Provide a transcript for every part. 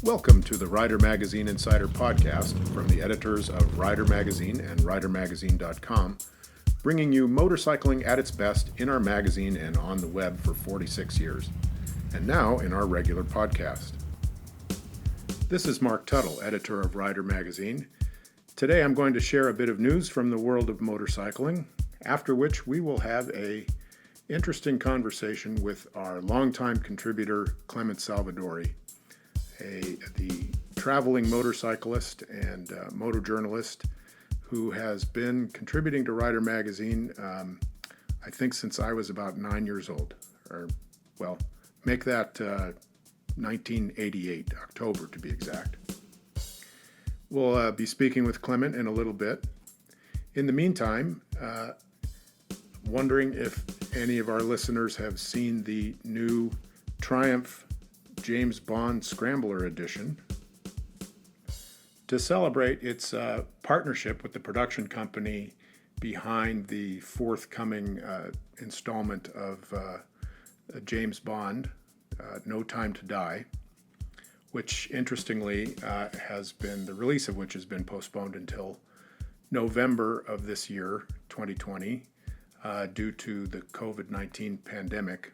Welcome to the Rider Magazine Insider Podcast from the editors of Rider Magazine and ridermagazine.com, bringing you motorcycling at its best in our magazine and on the web for 46 years, and now in our regular podcast. This is Mark Tuttle, editor of Rider Magazine. Today I'm going to share a bit of news from the world of motorcycling, after which we will have an interesting conversation with our longtime contributor, Clement Salvadori, the traveling motorcyclist and motojournalist who has been contributing to Rider Magazine, I think since I was about 9 years old, make that 1988, October to be exact. We'll be speaking with Clement in a little bit. In the meantime, wondering if any of our listeners have seen the new Triumph James Bond Scrambler edition. To celebrate its partnership with the production company behind the forthcoming installment of James Bond, No Time to Die, which interestingly the release of which has been postponed until November of this year, 2020, due to the COVID-19 pandemic.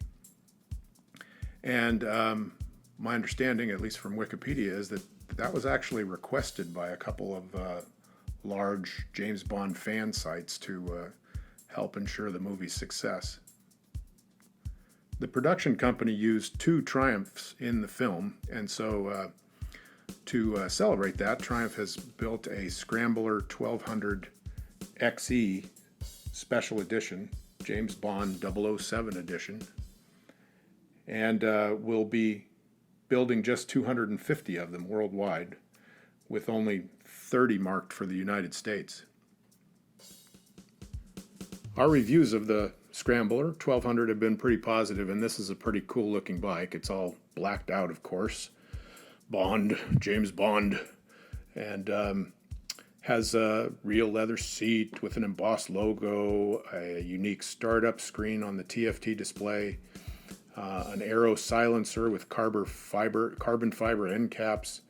And my understanding, at least from Wikipedia, is that was actually requested by a couple of large James Bond fan sites to help ensure the movie's success. The production company used two Triumphs in the film, and so to celebrate that, Triumph has built a Scrambler 1200 XE special edition, James Bond 007 edition, and will be building just 250 of them worldwide, with only 30 marked for the United States. Our reviews of the Scrambler 1200 have been pretty positive, and this is a pretty cool looking bike. It's all blacked out, of course. Bond, James Bond, and has a real leather seat with an embossed logo, a unique startup screen on the TFT display, an aero silencer with carbon fiber end caps,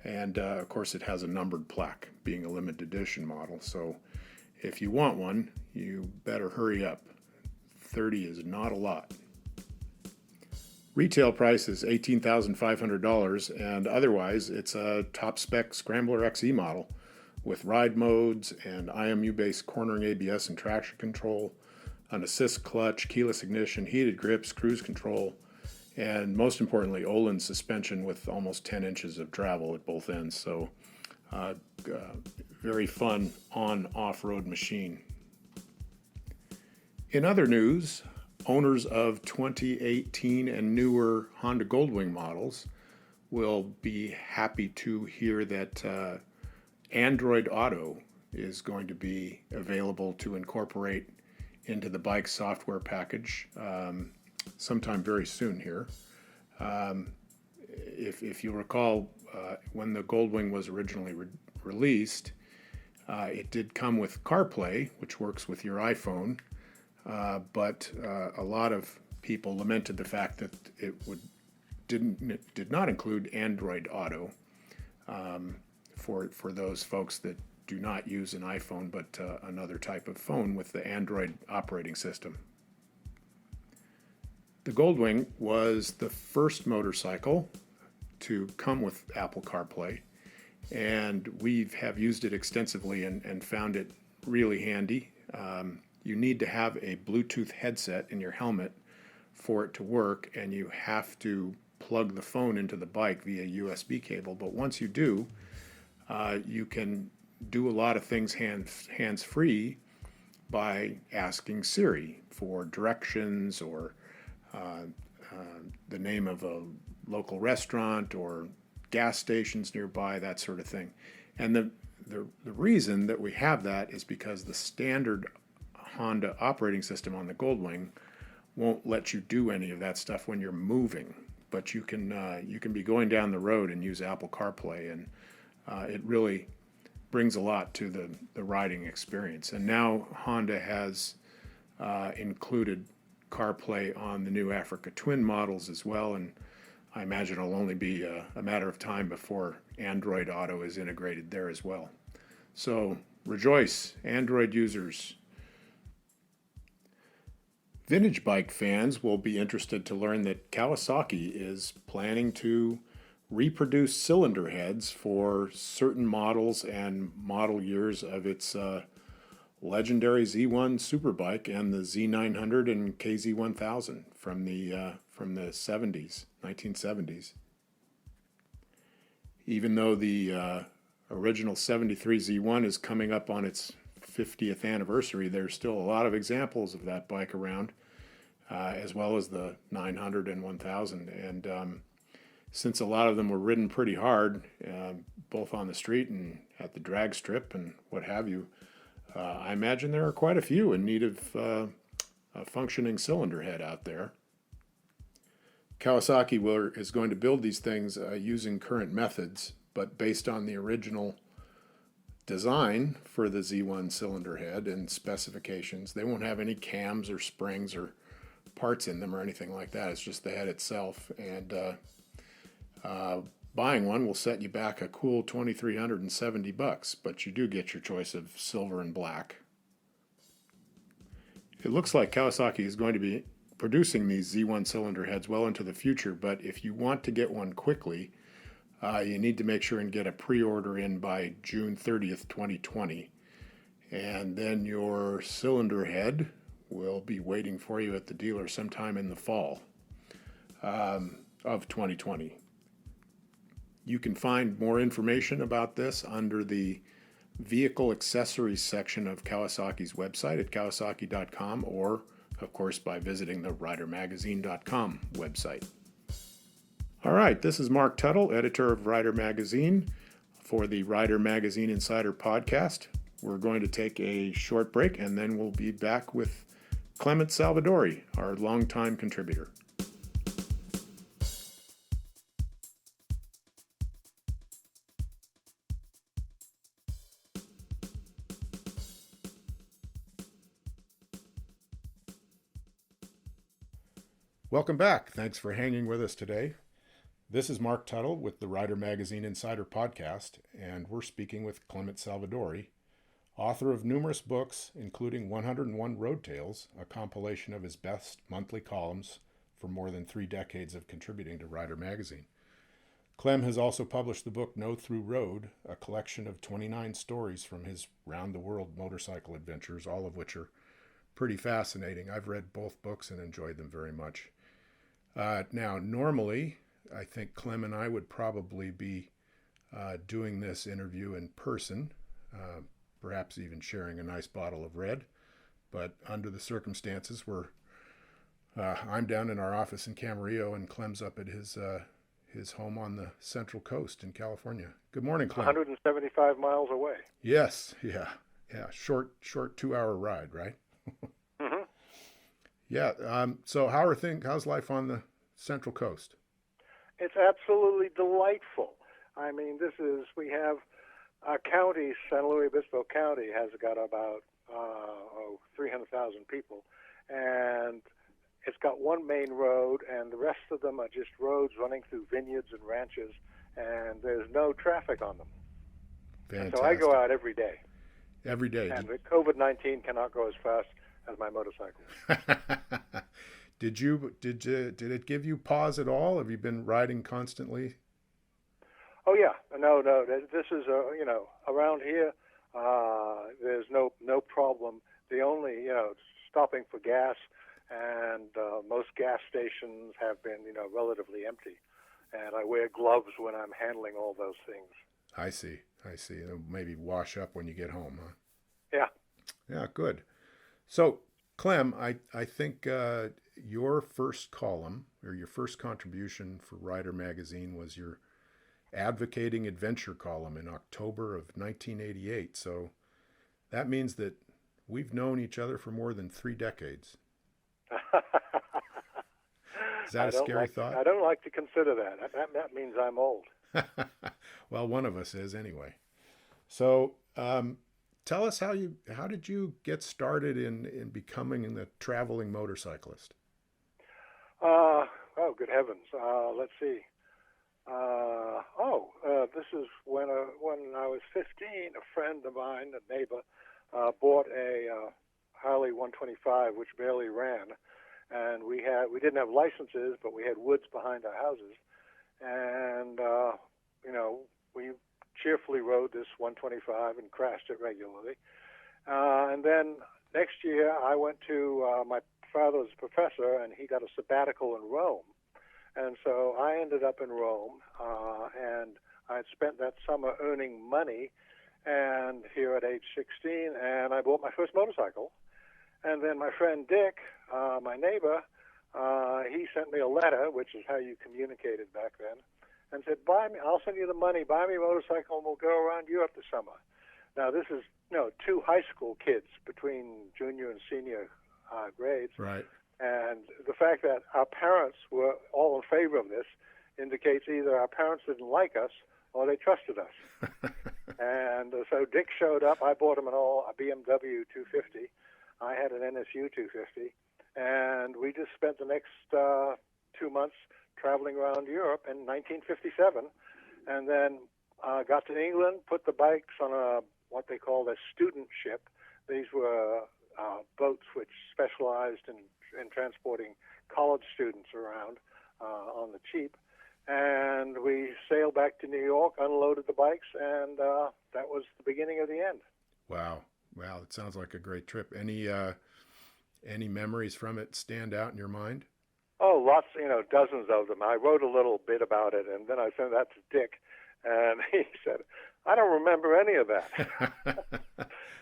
and of course it has a numbered plaque, being a limited edition model. So if you want one, you better hurry up. 30 is not a lot. Retail price is $18,500, and otherwise it's a top spec Scrambler XE model with ride modes and IMU-based cornering ABS and traction control, an assist clutch, keyless ignition, heated grips, cruise control, and most importantly, Öhlins suspension with almost 10 inches of travel at both ends. So very fun on-off-road machine. In other news, owners of 2018 and newer Honda Gold Wing models will be happy to hear that Android Auto is going to be available to incorporate into the bike software package sometime very soon here. If you recall, when the Gold Wing was originally released, it did come with CarPlay, which works with your iPhone, but a lot of people lamented the fact that it did not include Android Auto for those folks that do not use an iPhone, but another type of phone with the Android operating system. The Gold Wing was the first motorcycle to come with Apple CarPlay, and we have used it extensively and found it really handy. You need to have a Bluetooth headset in your helmet for it to work, and you have to plug the phone into the bike via USB cable. But once you do, you can do a lot of things hands-free by asking Siri for directions or the name of a local restaurant or gas stations nearby, that sort of thing. And the reason that we have that is because the standard Honda operating system on the Gold Wing won't let you do any of that stuff when you're moving, but you can be going down the road and use Apple CarPlay, and it really brings a lot to the riding experience. And now Honda has included CarPlay on the new Africa Twin models as well, and I imagine it'll only be a matter of time before Android Auto is integrated there as well. So rejoice, Android users. Vintage bike fans will be interested to learn that Kawasaki is planning to reproduce cylinder heads for certain models and model years of its legendary Z1 Superbike and the Z900 and KZ1000 from the 70s, 1970s. Even though the original 73 Z1 is coming up on its 50th anniversary, there's still a lot of examples of that bike around, as well as the 900 and 1000. And since a lot of them were ridden pretty hard, both on the street and at the drag strip and what have you, I imagine there are quite a few in need of a functioning cylinder head out there. Kawasaki is going to build these things using current methods, but based on the original design for the Z1 cylinder head and specifications. They won't have any cams or springs or parts in them or anything like that. It's just the head itself. And buying one will set you back a cool $2,370, but you do get your choice of silver and black. It looks like Kawasaki is going to be producing these Z1 cylinder heads well into the future, but if you want to get one quickly, you need to make sure and get a pre-order in by June 30th, 2020. And then your cylinder head will be waiting for you at the dealer sometime in the fall of 2020. You can find more information about this under the vehicle accessories section of Kawasaki's website at kawasaki.com, or, of course, by visiting the ridermagazine.com website. All right, this is Mark Tuttle, editor of Rider Magazine, for the Rider Magazine Insider podcast. We're going to take a short break, and then we'll be back with Clement Salvadori, our longtime contributor. Welcome back. Thanks for hanging with us today. This is Mark Tuttle with the Rider Magazine Insider podcast, and we're speaking with Clement Salvadori, author of numerous books, including 101 Road Tales, a compilation of his best monthly columns for more than 3 decades of contributing to Rider Magazine. Clem has also published the book No Through Road, a collection of 29 stories from his round-the-world motorcycle adventures, all of which are pretty fascinating. I've read both books and enjoyed them very much. Now, normally, I think Clem and I would probably be doing this interview in person, perhaps even sharing a nice bottle of red. But under the circumstances, I'm down in our office in Camarillo, and Clem's up at his home on the Central Coast in California. Good morning, Clem. 175 miles away. Yes, yeah. Short 2-hour ride, right? Mm-hmm. Yeah. So how's life on the Central Coast? It's absolutely delightful. I mean, we have our county, San Luis Obispo County, has got about 300,000 people, and it's got one main road, and the rest of them are just roads running through vineyards and ranches, and there's no traffic on them. Fantastic. And so I go out every day. Every day. And the COVID-19 cannot go as fast as my motorcycle. Did it give you pause at all? Have you been riding constantly? Oh yeah, no. This is around here. There's no problem. The only stopping for gas, and most gas stations have been relatively empty, and I wear gloves when I'm handling all those things. I see. It'll maybe wash up when you get home, huh? Yeah. Yeah, good. So, Clem, I think your first column or your first contribution for Rider Magazine was your Advocating Adventure column in October of 1988. So that means that we've known each other for more than 3 decades. Is that a scary thought? I don't like to consider that. That means I'm old. Well, one of us is anyway. So tell us how did you get started in becoming the traveling motorcyclist? Oh, good heavens. Let's see. This is when I was 15, a friend of mine, a neighbor, bought a Harley 125, which barely ran, and we didn't have licenses, but we had woods behind our houses, and we cheerfully rode this 125 and crashed it regularly. And then next year, I went to my father's professor, and he got a sabbatical in Rome. And so I ended up in Rome, and I had spent that summer earning money, and here at age 16, and I bought my first motorcycle. And then my friend Dick, my neighbor, he sent me a letter, which is how you communicated back then, and said, I'll send you the money, buy me a motorcycle, and we'll go around Europe this summer. Now, this is, two high school kids between junior and senior grades. Right. And the fact that our parents were all in favor of this indicates either our parents didn't like us or they trusted us. And so Dick showed up. I bought him a BMW 250. I had an NSU 250. And we just spent the next 2 months traveling around Europe in 1957. And then got to England, put the bikes on what they called a student ship. These were boats which specialized in transporting college students around on the cheap. And we sailed back to New York, unloaded the bikes, and that was the beginning of the end. Wow. It sounds like a great trip. Any memories from it stand out in your mind? Oh, lots, dozens of them. I wrote a little bit about it, and then I sent that to Dick, and he said, I don't remember any of that.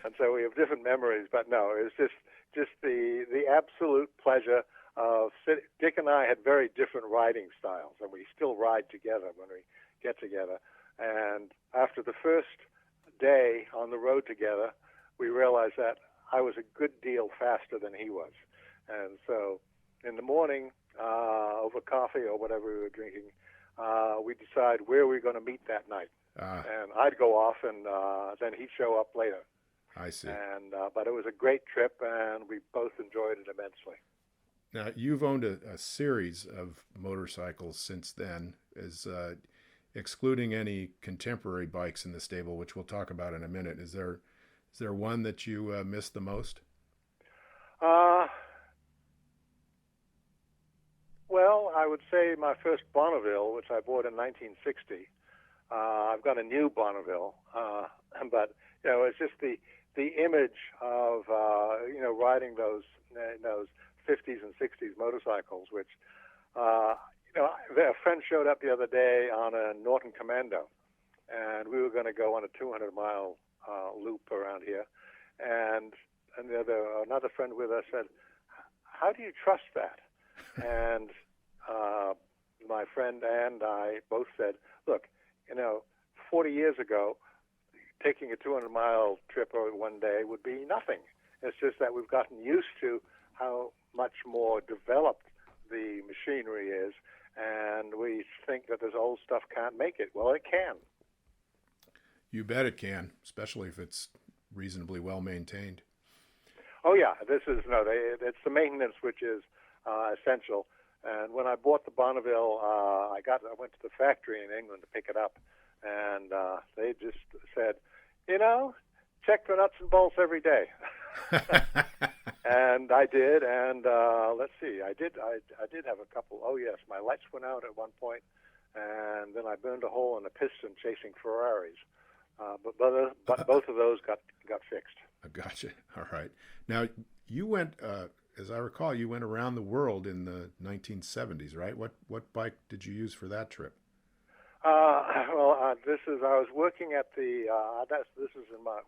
And so we have different memories, but no, it was just the absolute pleasure of sitting. Dick and I had very different riding styles, and we still ride together when we get together. And after the first day on the road together, we realized that I was a good deal faster than he was. And so in the morning, over coffee or whatever we were drinking, we decide where we're going to meet that night. And I'd go off, and then he'd show up later. I see. And but it was a great trip, and we both enjoyed it immensely. Now, you've owned a series of motorcycles since then, excluding any contemporary bikes in the stable, which we'll talk about in a minute. Is there one that you miss the most? Well, I would say my first Bonneville, which I bought in 1960. I've got a new Bonneville, but it's just the image of riding those 50s and 60s motorcycles, which a friend showed up the other day on a Norton Commando, and we were going to go on a 200-mile loop around here, and another friend with us said, "How do you trust that?" And my friend and I both said, "Look, 40 years ago, taking a 200-mile trip one day would be nothing. It's just that we've gotten used to how much more developed the machinery is, and we think that this old stuff can't make it. Well, it can." You bet it can, especially if it's reasonably well maintained. Oh yeah, it's the maintenance which is essential. And when I bought the Bonneville, I went to the factory in England to pick it up, and they just said, check the nuts and bolts every day. And I did, and let's see, I did have a couple. Oh yes, my lights went out at one point, and then I burned a hole in a piston chasing Ferraris. But both of those got fixed. Gotcha. All right. Now you went, as I recall, you went around the world in the 1970s, right? What bike did you use for that trip? I was working at the. This is in my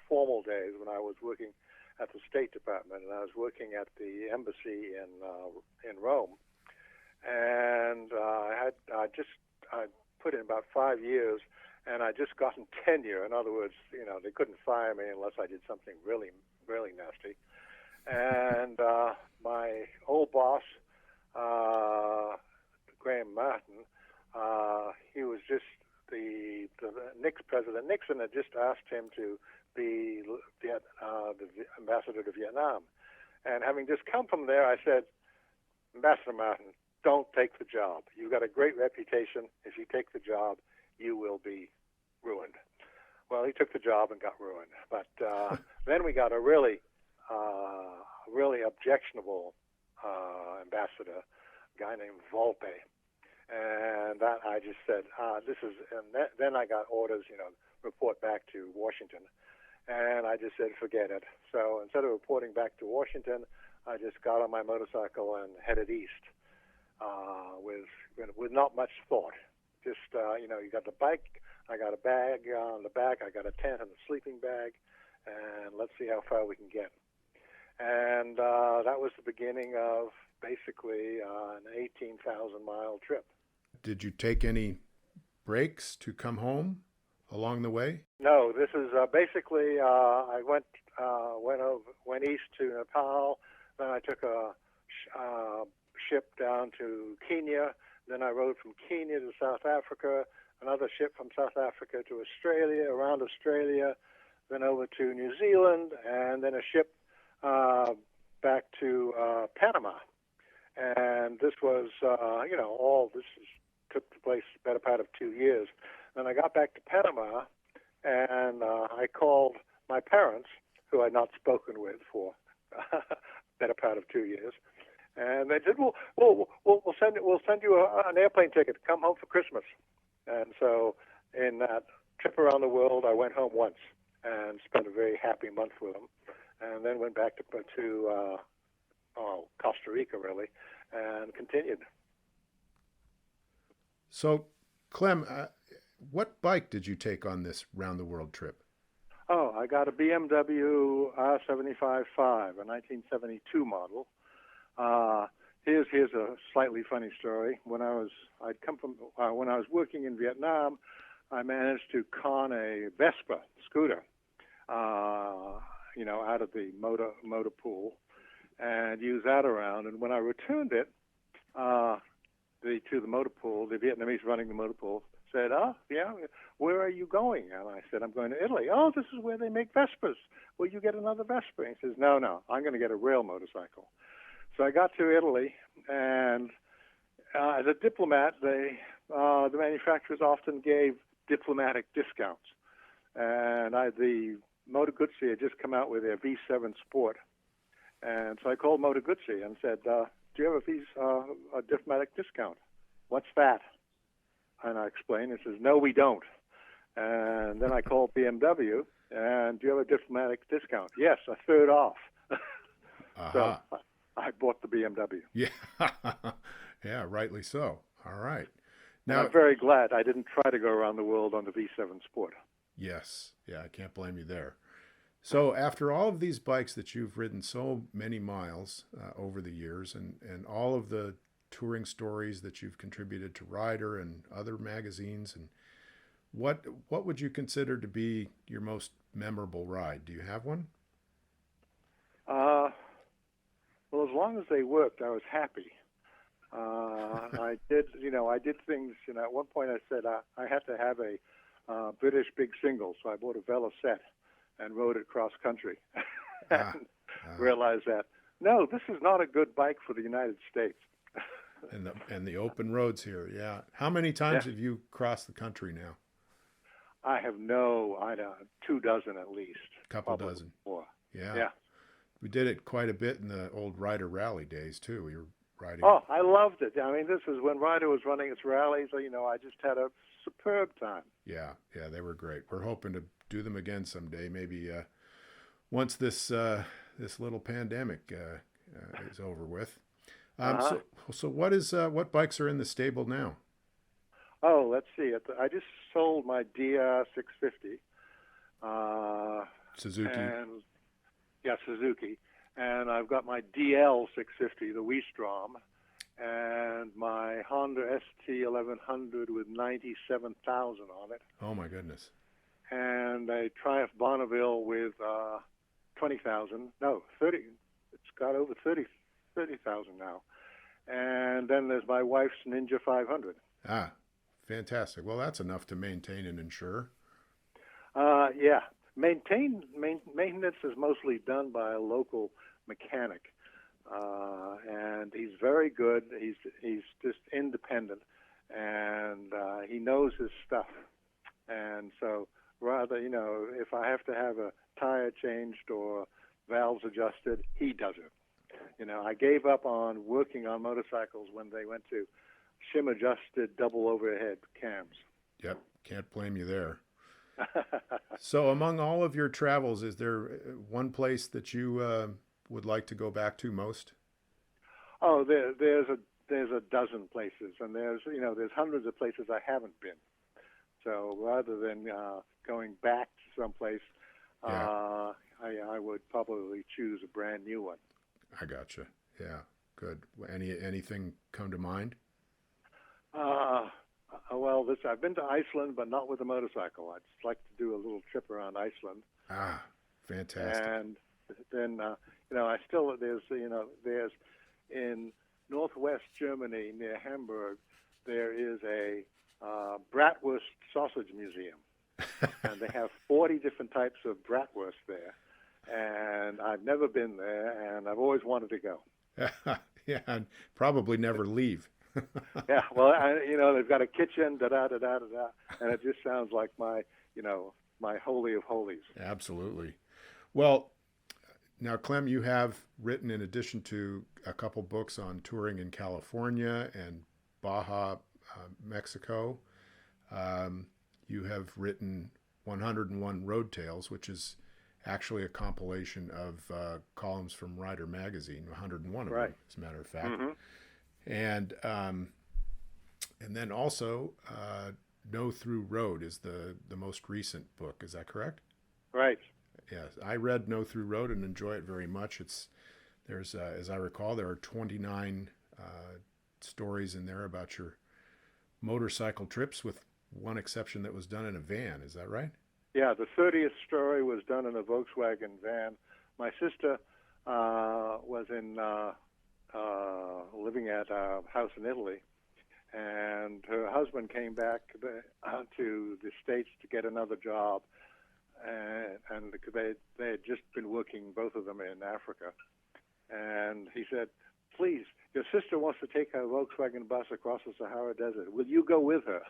formal days when I was working at the State Department, and I was working at the embassy in Rome, and I put in about 5 years. And I just gotten tenure. In other words, they couldn't fire me unless I did something really, really nasty. And my old boss, Graham Martin, he was just the President Nixon had just asked him to be the ambassador to Vietnam. And having just come from there, I said, "Ambassador Martin, don't take the job. You've got a great reputation. If you take the job, you will be ruined. Well, he took the job and got ruined. But then we got a really objectionable ambassador, a guy named Volpe. And that I just said, then I got orders, report back to Washington. And I just said, forget it. So instead of reporting back to Washington, I just got on my motorcycle and headed east with not much thought. Just, you got the bike, I got a bag on the back, I got a tent and a sleeping bag, and let's see how far we can get. And that was the beginning of basically an 18,000-mile trip. Did you take any breaks to come home along the way? No, this is basically I went east to Nepal, then I took a ship down to Kenya, then I rode from Kenya to South Africa, another ship from South Africa to Australia, around Australia, then over to New Zealand, and then a ship back to Panama. And this was, took place the better part of 2 years. Then I got back to Panama, and I called my parents, who I'd not spoken with for better part of 2 years, and they said, "Well, we'll send you an airplane ticket. Come home for Christmas." And so, in that trip around the world, I went home once and spent a very happy month with them, and then went back to Costa Rica, really, and continued. So, Clem, what bike did you take on this round-the-world trip? Oh, I got a BMW R75-5, a 1972 model. Here's a slightly funny story. When I was working in Vietnam, I managed to con a Vespa scooter, out of the motor pool, and use that around. And when I returned it to the motor pool, the Vietnamese running the motor pool said, "Oh, yeah, where are you going?" And I said, "I'm going to Italy." "Oh, this is where they make Vespas. Will you get another Vespa?" He says, No, I'm going to get a rail motorcycle." So I got to Italy, and as a diplomat, the manufacturers often gave diplomatic discounts. And the Moto Guzzi had just come out with their V7 Sport. And so I called Moto Guzzi and said, "Do you have a diplomatic discount?" "What's that?" And I explained. He says, "No, we don't." And then I called BMW, and "Do you have a diplomatic discount?" "Yes, a third off." So I bought the BMW. Yeah, yeah, rightly so. All right. Now, I'm very glad I didn't try to go around the world on the V7 Sport. Yes, yeah, I can't blame you there. So after all of these bikes that you've ridden so many miles over the years, and all of the touring stories that you've contributed to Rider and other magazines, and what would you consider to be your most memorable ride? Do you have one? Well, as long as they worked, I was happy. I did things. At one point I said I had to have a British big single, so I bought a Velocette and rode it cross country, and realized that no, this is not a good bike for the United States. and the open roads here, yeah. How many times have you crossed the country now? I have 2 dozen at least. Couple dozen. More. Yeah. We did it quite a bit in the old Rider rally days too. We were riding. Oh, I loved it. I mean, this is when Rider was running its rallies. I just had a superb time. Yeah, they were great. We're hoping to do them again someday. Maybe once this little pandemic is over with. So what bikes are in the stable now? Oh, let's see. I just sold my DR650. Suzuki. Suzuki. And I've got my DL650, the Wistrom, and my Honda ST1100 with 97,000 on it. Oh, my goodness. And a Triumph Bonneville with 20,000. No, 30. It's got over 30,000 now. And then there's my wife's Ninja 500. Ah, fantastic. Well, that's enough to maintain and insure. Maintenance is mostly done by a local mechanic. and he's very good. He's just independent, and he knows his stuff. And so, rather, if I have to have a tire changed or valves adjusted, he does it. I gave up on working on motorcycles when they went to shim-adjusted double overhead cams. Yep, can't blame you there. So among all of your travels, is there one place that you would like to go back to most? Oh, there's a dozen places, and there's hundreds of places I haven't been. So rather than going back to someplace, Yeah. I would probably choose a brand new one. I gotcha. Yeah, good. Anything come to mind? Well, I've been to Iceland, but not with a motorcycle. I'd just like to do a little trip around Iceland. Ah, fantastic. And then, there's in northwest Germany near Hamburg, there is a bratwurst sausage museum. And they have 40 different types of bratwurst there. And I've never been there, and I've always wanted to go. Yeah, and probably never leave. Yeah, well, they've got a kitchen, da-da-da-da-da-da, and it just sounds like my holy of holies. Absolutely. Well, now, Clem, you have written, in addition to a couple books on touring in California and Baja, Mexico, you have written 101 Road Tales, which is actually a compilation of columns from Rider Magazine, 101 of them, as a matter of fact. Mm-hmm. And then also, No Through Road is the most recent book. Is that correct? Right. Yes, I read No Through Road and enjoy it very much. There's as I recall, there are 29 stories in there about your motorcycle trips, with one exception that was done in a van. Is that right? Yeah, the 30th story was done in a Volkswagen van. My sister was living at a house in Italy, and her husband came back to the States to get another job, and they had just been working, both of them, in Africa. And he said, "Please, your sister wants to take her Volkswagen bus across the Sahara Desert. Will you go with her?"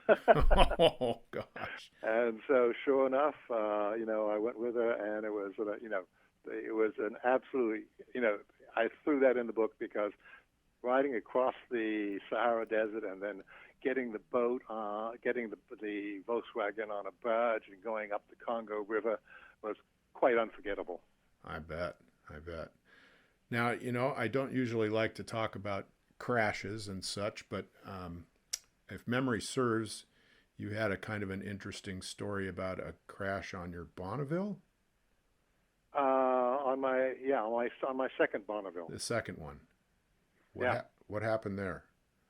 Oh, gosh. And so, sure enough, I went with her, and it was, it was an absolutely, I threw that in the book because riding across the Sahara Desert and then getting the boat, getting the Volkswagen on a barge and going up the Congo River was quite unforgettable. I bet. Now, I don't usually like to talk about crashes and such, but if memory serves, you had a kind of an interesting story about a crash on your Bonneville? On my second Bonneville. The second one. What happened there?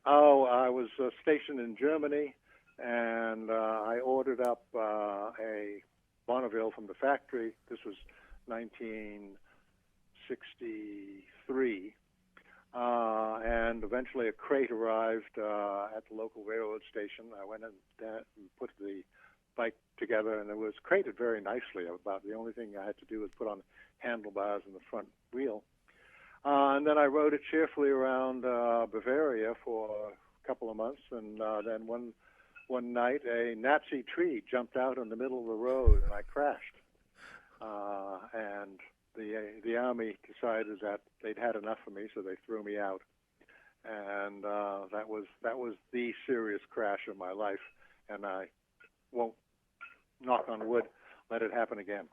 Oh, I was stationed in Germany, and I ordered up a Bonneville from the factory. This was 1963, and eventually a crate arrived at the local railroad station. I went in and put the bike together, and it was crated very nicely. About the only thing I had to do was put on handlebars in the front wheel. And then I rode it cheerfully around Bavaria for a couple of months, and then one night a Nazi tree jumped out in the middle of the road, and I crashed. And the army decided that they'd had enough of me, so they threw me out. And that was the serious crash of my life, and I won't, knock on wood, let it happen again.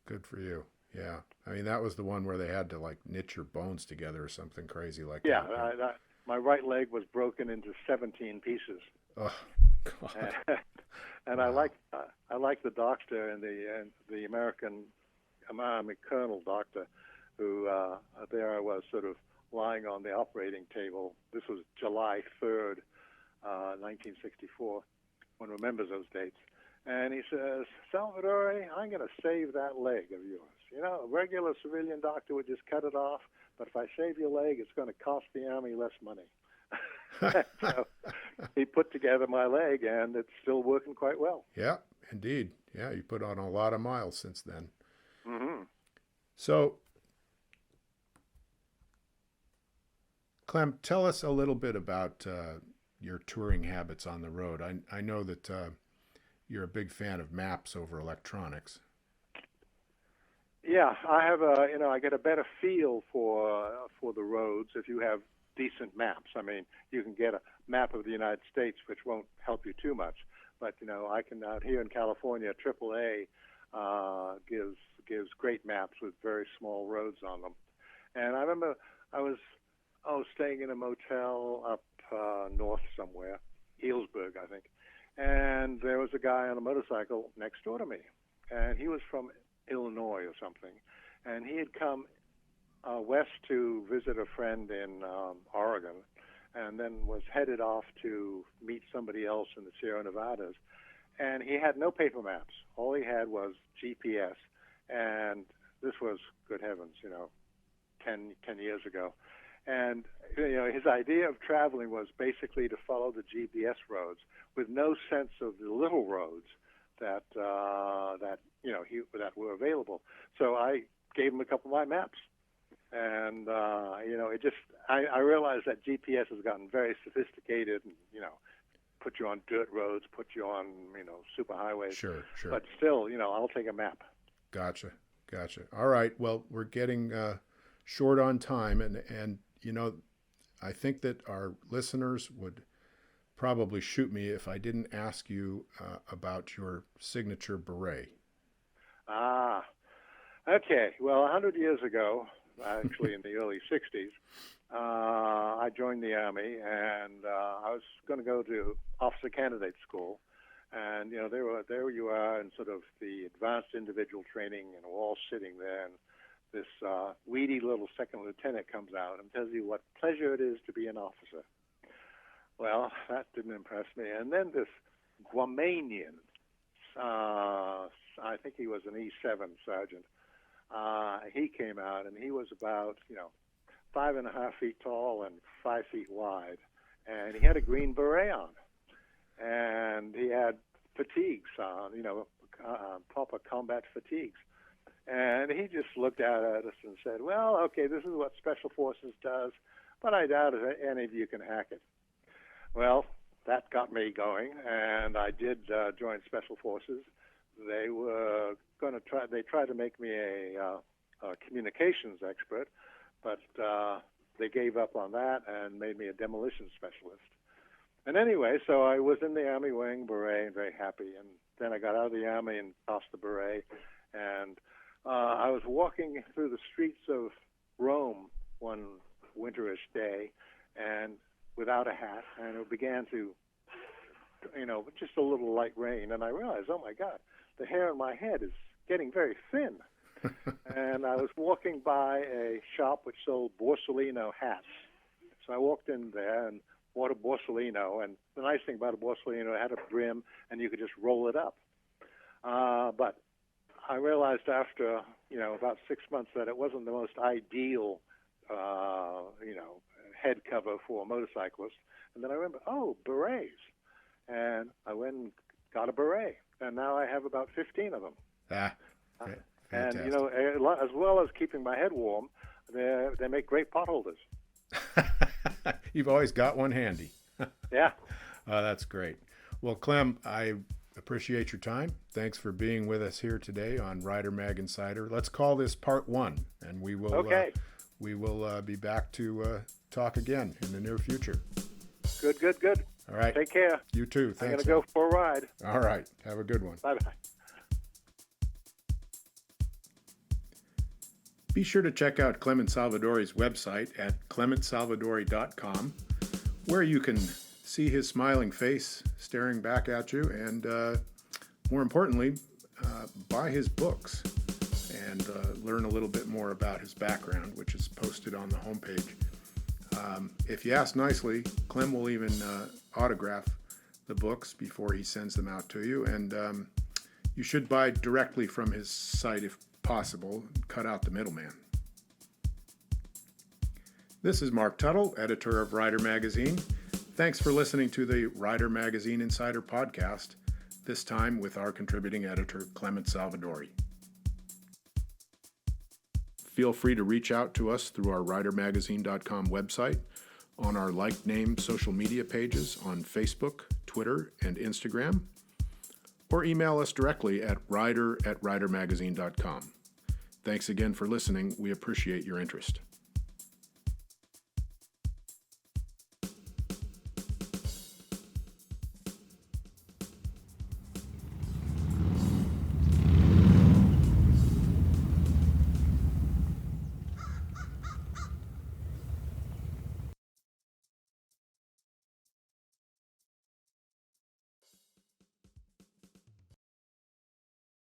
Good for you. Yeah. I mean, that was the one where they had to knit your bones together or something crazy like that. Yeah, my right leg was broken into 17 pieces. Oh, God. And wow. I like the doctor and the American Army colonel doctor who there I was sort of lying on the operating table. This was July 3rd, 1964. One remembers those dates. And he says, "Salvadori, I'm going to save that leg of yours. A regular civilian doctor would just cut it off, but if I save your leg, it's going to cost the Army less money." So he put together my leg, and it's still working quite well. Yeah, indeed. Yeah, you put on a lot of miles since then. Mm-hmm. So Clem, tell us a little bit about your touring habits on the road. I know that you're a big fan of maps over electronics. Yeah, I have I get a better feel for the roads if you have decent maps. I mean, you can get a map of the United States, which won't help you too much. But I can out here in California, AAA gives great maps with very small roads on them. And I remember I was staying in a motel up north somewhere, Healdsburg, I think. And there was a guy on a motorcycle next door to me, and he was from Illinois or something, and he had come west to visit a friend in Oregon, and then was headed off to meet somebody else in the Sierra Nevadas, and he had no paper maps. All he had was GPS, and this was, good heavens, 10 years ago. And his idea of traveling was basically to follow the GPS roads with no sense of the little roads that were available. So I gave him a couple of my maps, and I realized that GPS has gotten very sophisticated, and put you on dirt roads, put you on super highways. Sure. But still, I'll take a map. Gotcha. All right. Well, we're getting short on time, and I think that our listeners would probably shoot me if I didn't ask you about your signature beret. Ah, okay. Well, 100 years ago, actually in the early 60s, I joined the Army, and I was going to go to officer candidate school. And, there you are in sort of the advanced individual training, and we're all sitting there, and this weedy little second lieutenant comes out and tells you what pleasure it is to be an officer. Well, that didn't impress me. And then this Guamanian, I think he was an E7 sergeant, he came out, and he was about, 5.5 feet tall and 5 feet wide. And he had a green beret on. And he had fatigues on, proper combat fatigues. And he just looked out at us and said, well, okay, this is what Special Forces does, but I doubt if any of you can hack it. Well, that got me going, and I did join Special Forces. They were they tried to make me a communications expert, but they gave up on that and made me a demolition specialist. And anyway, so I was in the Army wearing a beret and very happy. And then I got out of the Army and tossed the beret. And I was walking through the streets of Rome one winterish day, and without a hat, and it began to, just a little light rain. And I realized, oh my God, the hair on my head is getting very thin. And I was walking by a shop which sold Borsalino hats. So I walked in there and bought a Borsalino, and the nice thing about a Borsalino, it had a brim, and you could just roll it up. But I realized after, about 6 months that it wasn't the most ideal, head cover for a motorcyclist. And then I remember, berets. And I went and got a beret, and now I have about 15 of them. Fantastic. And, as well as keeping my head warm, they make great potholders. You've always got one handy. Yeah. That's great. Well, Clem, I appreciate your time. Thanks for being with us here today on Rider Mag Insider. Let's call this part 1, and we will be back to talk again in the near future. Good. All right. Take care. You too. Thanks. I'm going to go for a ride. All right. Have a good one. Bye-bye. Be sure to check out Clement Salvadori's website at clementsalvadori.com, where you can see his smiling face staring back at you, and more importantly, buy his books and learn a little bit more about his background, which is posted on the homepage. If you ask nicely, Clem will even autograph the books before he sends them out to you, and you should buy directly from his site if possible. Cut out the middleman. This is Mark Tuttle, editor of Rider Magazine. Thanks for listening to the Rider Magazine Insider podcast, this time with our contributing editor, Clement Salvadori. Feel free to reach out to us through our ridermagazine.com website on our like-name social media pages on Facebook, Twitter, and Instagram, or email us directly at rider@ridermagazine.com. Thanks again for listening. We appreciate your interest.